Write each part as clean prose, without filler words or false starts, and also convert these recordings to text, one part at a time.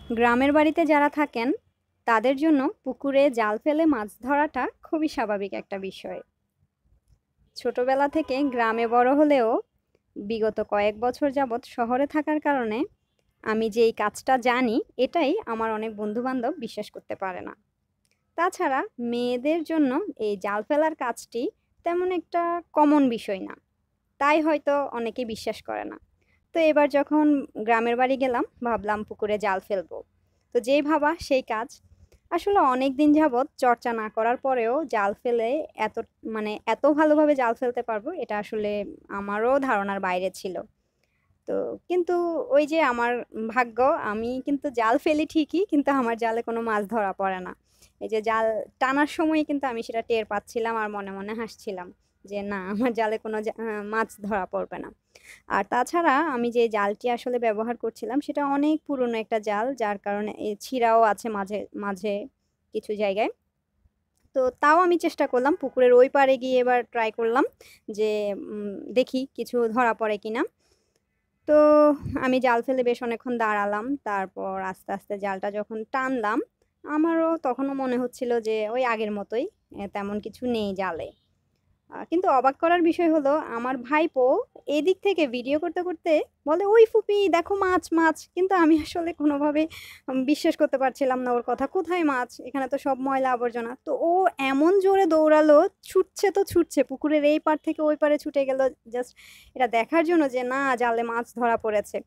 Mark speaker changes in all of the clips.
Speaker 1: গ্রামের বাড়িতে যারা থাকেন তাদের জন্য পুকুরে জাল ফেলে মাছ ধরাটা খুবই স্বাভাবিক একটা বিষয়। ছোটবেলা থেকে গ্রামে বড় হলেও বিগত কয়েক বছর যাবৎ শহরে থাকার কারণে আমি যে এই কাজটা জানি এটাই আমার অনেক বন্ধু-বান্ধব বিশ্বাস করতে পারে না। তাছাড়া মেয়েদের জন্য এই জাল ফেলার কাজটি তেমন একটা কমন বিষয় না। তাই হয়তো অনেকে বিশ্বাস করে না। তো এবার যখন গ্রামের বাড়ি গেলাম ভাবলাম পুকুরে জাল ফেলবো। তো যেই ভাবা সেই কাজ। আসলে অনেকদিন যাবৎ চর্চা না করার পরেও জাল ফেলে এত এত ভালোভাবে জাল ফেলতে পারবো এটা আসলে আমারও ধারণার বাইরে ছিল। তো কিন্তু ওই যে আমার ভাগ্য, আমি কিন্তু জাল ফেলি ঠিকই কিন্তু আমার জালে কোনো মাছ ধরা পড়ে না। এই যে জাল টানার সময় কিন্তু আমি সেটা টের পাচ্ছিলাম আর মনে মনে হাসছিলাম যে না আমার জালে কোনো মাছ ধরা পড়বে না। আর তাছাড়া আমি যে জালটি আসলে ব্যবহার করছিলাম সেটা অনেক পুরনো একটা জাল, যার কারণে ছিঁড়াও আছে মাঝে মাঝে কিছু জায়গায়। তো তাও আমি চেষ্টা করলাম পুকুরের ওই পাড়ে গিয়ে এবার ট্রাই করলাম যে দেখি কিছু ধরা পড়ে কিনা। তো আমি জাল ফেলে বেশ অনেকক্ষণ দাঁড়ালাম। তারপর আস্তে, আস্তে জালটা যখন টানলাম, আমারও তখনও মনে হচ্ছিল যে ওই আগের মতোই, তেমন কিছু নেই জালে। কিন্তু অবাক করার বিষয় হলো আমার ভাইপো এদিক থেকে ভিডিও করতে, করতে বলে, "ওই ফুপি দেখো মাছ, মাছ।" কিন্তু আমি আসলে কোনোভাবে বিশ্বাস করতে পারছিলাম না ওর কথা। কোথায় মাছ? এখানে তো সব ময়লা আবর্জনা। তো ও এমন জোরে দৌড়ালো, ছুটছে তো ছুটছে। পুকুরের এই পাড় থেকে ওই পাড়ে ছুটে গেল জাস্ট এটা দেখার জন্য যে না জালে মাছ ধরা পড়েছে।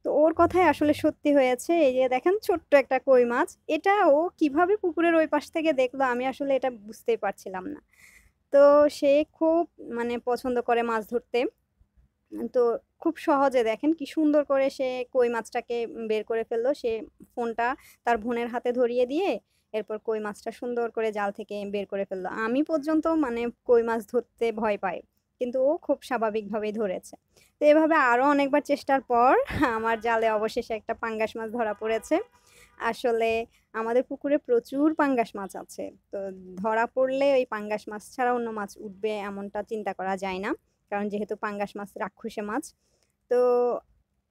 Speaker 1: তো ওর কথাই আসলে সত্যি হয়েছে। এই যে দেখেন ছোট্ট একটা কই মাছ। এটা ও কিভাবে পুকুরের ওই পাশ থেকে দেখলো আমি আসলে এটা বুঝতেই পারছিলাম না। তো সে খুব পছন্দ করে মাছ ধরতে। তো খুব সহজে দেখেন কি সুন্দর করে সে কই মাছটাকে বের করে ফেললো। সে ফোনটা তার বোনের হাতে ধরিয়ে দিয়ে এরপর কই মাছটা সুন্দর করে জাল থেকে বের করে ফেললো। আমি পর্যন্ত কই মাছ ধরতে ভয় পাই। কিন্তু ও খুব স্বাভাবিকভাবেই ধরেছে। তো এভাবে আরো অনেকবার চেষ্টার পর আমার জালে অবশেষে একটা পাঙ্গাস মাছ ধরা পড়েছে। আসলে আমাদের পুকুরে প্রচুর পাঙ্গাস মাছ আছে। তো ধরা পড়লে ওই পাঙ্গাস মাছ ছাড়া অন্য মাছ উঠবে এমনটা চিন্তা করা যায় না। কারণ যেহেতু পাঙ্গাস মাছ রাক্ষসে মাছ। তো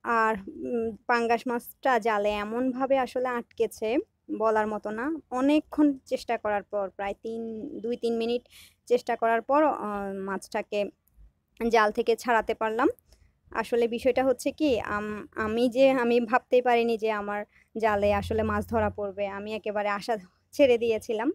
Speaker 1: আর পাঙ্গাস মাছটা জালে এমনভাবে আসলে আটকেছে বলার মতো না। অনেকক্ষণ চেষ্টা করার পর প্রায় ২-৩ মিনিট চেষ্টা করার পর মাছটাকে জাল থেকে ছাড়াতে পারলাম। আসলে বিষয়টা হচ্ছে কি আমি ভাবতেই পারিনি যে আমার জালে আসলে মাছ ধরা পড়বে। আমি একেবারে আশা ছেড়ে দিয়েছিলাম।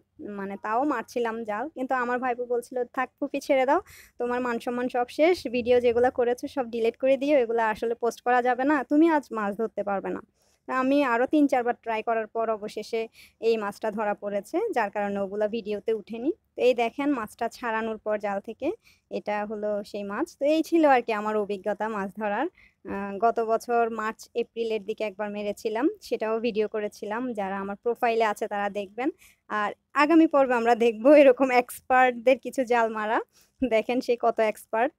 Speaker 1: তাও মারছিলাম জাল। কিন্তু আমার ভাইপো বলছিল, "থাক ফুপি ছেড়ে দাও। তোমার মান-সম্মান সব শেষ। ভিডিও যেগুলা করেছো সব ডিলিট করে দিও। এগুলা আসলে পোস্ট করা যাবে না। তুমি আজ মাছ ধরতে পারবে না।" আমি আরো ৩-৪ বার ট্রাই করার পর অবশেষে এই মাছটা ধরা পড়েছে। যার কারণে ওগুলা ভিডিওতে উঠেনি। তো এই দেখেন মাছটা ছাড়ানোর পর জাল থেকে এটা হলো সেই মাছ। তো এই ছিল আরকি আমার অভিজ্ঞতা মাছ ধরার। আ গত বছর মার্চ, এপ্রিলের দিকে একবার মেরেছিলাম। সেটাও ভিডিও করেছিলাম। যারা আমার প্রোফাইলে আছে তারা দেখবেন। আর আগামী পর্বে আমরা দেখব এরকম এক্সপার্টদের কিছু জাল মারা। দেখেন সে কত এক্সপার্ট।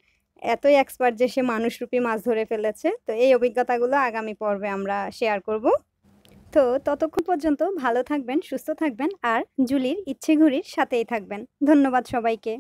Speaker 1: এতই এক্সপার্ট যে সে মানুষরূপী মাছ ধরে ফেলেছে। তো এই অভিজ্ঞতাগুলো আগামী পর্বে আমরা শেয়ার করব। তো ততক্ষণ পর্যন্ত ভালো থাকবেন, সুস্থ থাকবেন আর জুলির ইচ্ছে ঘুড়ির সাথেই থাকবেন। ধন্যবাদ সবাইকে।